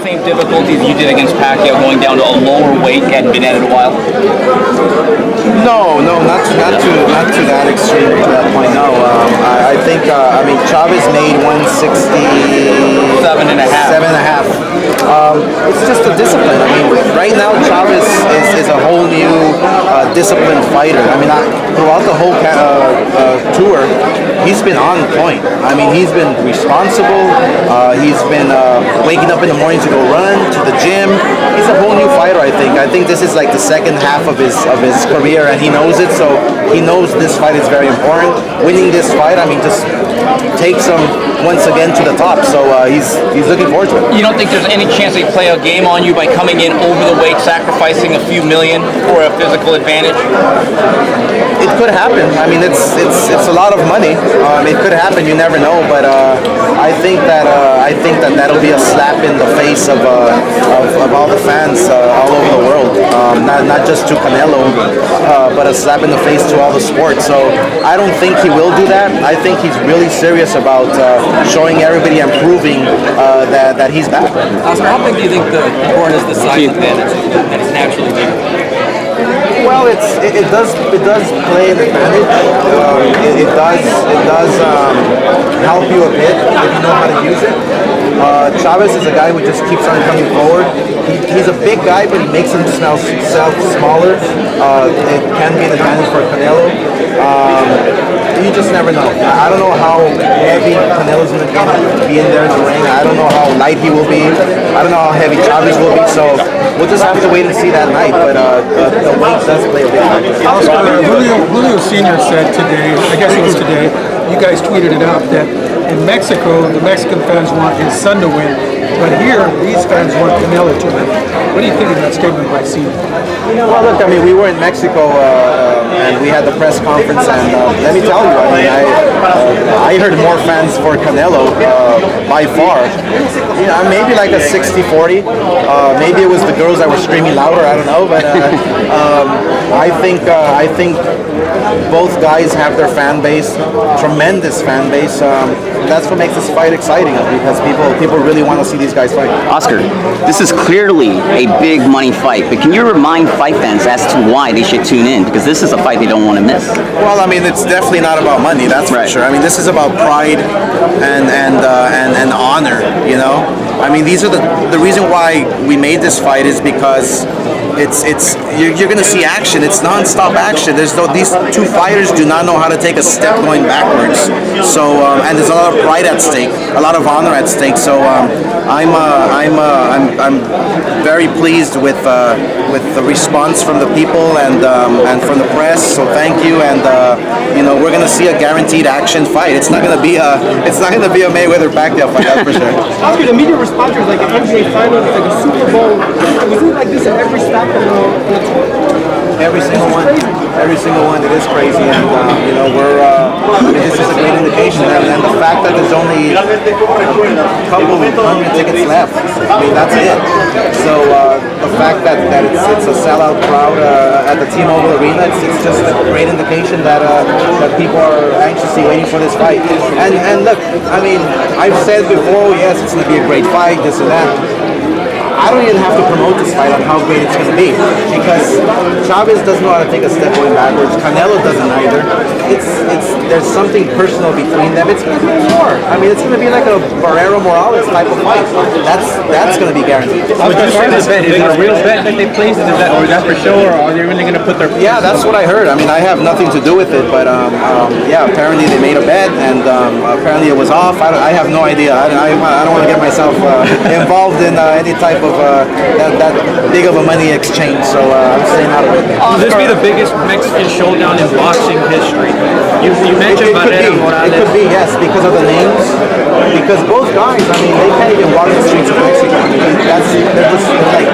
same difficulties you did against Pacquiao, going down to a lower weight? Hadn't been at it a while. No, not to that extreme, to that point. No, I think Chavez made 167 and a half. It's just a discipline. I mean, right now Chavez is a whole new disciplined fighter. I mean, throughout the whole tour, he's been on point. I mean, he's been responsible. He's been waking up in the morning to go run to the gym. He's a whole new fighter. I think this is like the second half of his career, and he knows it. So he knows this fight is very important. Winning this fight, I mean, just takes him once again to the top. So he's looking forward to it. You don't think there's any chance they play a game on you by coming in over the weight, sacrificing a few million for a physical advantage? It could happen. I mean, it's a lot of money. It could happen. You never know. But I think that that'll be a slap in the face of all the fans all over the world. Not just to Canelo, but a slap in the face to all the sports. So I don't think he will do that. I think he's really serious about showing everybody and proving that he's back. Oscar, how big do you think the horn is the size advantage that is naturally bigger? Well, it does play an advantage. It does help you a bit if you know how to use it. Chavez is a guy who just keeps on coming forward. He's a big guy, but he makes himself smaller. It can be an advantage for Canelo. You just never know. I don't know how heavy Canelo's going to be in there in the ring. I don't know how light he will be. I don't know how heavy Chavez will be. So we'll just have to wait and see that night. But the weight does play a big factor. Julio Sr. said today, I guess it was today, you guys tweeted it out, that in Mexico, the Mexican fans want his son to win, but here, these fans want Canelo to win. What do you think of that statement by Sr.? Well, look, I mean, we were in Mexico and we had the press conference, and let me tell you, I mean, I heard more fans for Canelo by far. You know, maybe like a 60-40. Maybe it was the girls that were screaming louder. I don't know, but I think both guys have their fan base, tremendous fan base. That's what makes this fight exciting, because people really want to see these guys fight. Oscar, this is clearly a big money fight, but can you remind fight fans as to why they should tune in? Because this is a fight they don't want to miss. Well, I mean, it's definitely not about money, that's for sure. I mean, this is about pride and honor, you know? I mean, these are the reason why we made this fight is because you're going to see action. It's non-stop action. These two fighters do not know how to take a step going backwards. So and there's a lot of pride at stake, a lot of honor at stake. So I'm very pleased with the response from the people and from the press. So thank you. And you know, we're going to see a guaranteed action fight. It's not going to be a Mayweather-Pacquiao fight, that's for sure. Oscar, the media response was like an NBA final, it's like a Super Bowl. Was it like this at every stop in the tour? Every single one. It is crazy, and you know, this is a great indication, and the fact that there's only a couple hundred tickets left, I mean, that's it. So the fact that it's a sellout crowd at the T-Mobile Arena, it's just a great indication that people are anxiously waiting for this fight. And look, I mean, I've said before, yes, it's going to be a great fight, this and that. I don't even have to promote this fight on how great it's going to be, because Chavez doesn't know how to take a step going backwards. Canelo doesn't either. There's something personal between them. It's going to be more. I mean, it's going to be like a Barrero Morales type of fight. That's going to be guaranteed. Is it a real bet that they placed, or is that for sure, or are they really going to put their? Yeah, that's what I heard. I mean, I have nothing to do with it, but yeah, apparently they made a bet, and apparently it was off. I have no idea. I don't want to get myself involved in any type of that big of a money exchange, so I'm staying out of it. Will this be the biggest Mexican showdown in boxing history? You mentioned Barrera Morales. It could be, yes, because of the names. Because both guys, I mean, they can't even walk the streets of Mexico. I mean, they're just like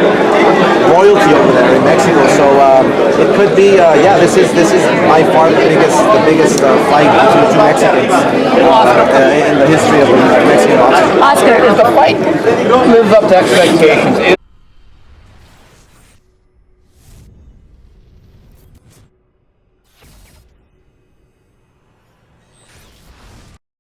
royalty over there in Mexico. So it could be, yeah, this is by far the biggest fight between two Mexicans in the history of Mexican boxing. Oscar, is the fight lives up to expectations?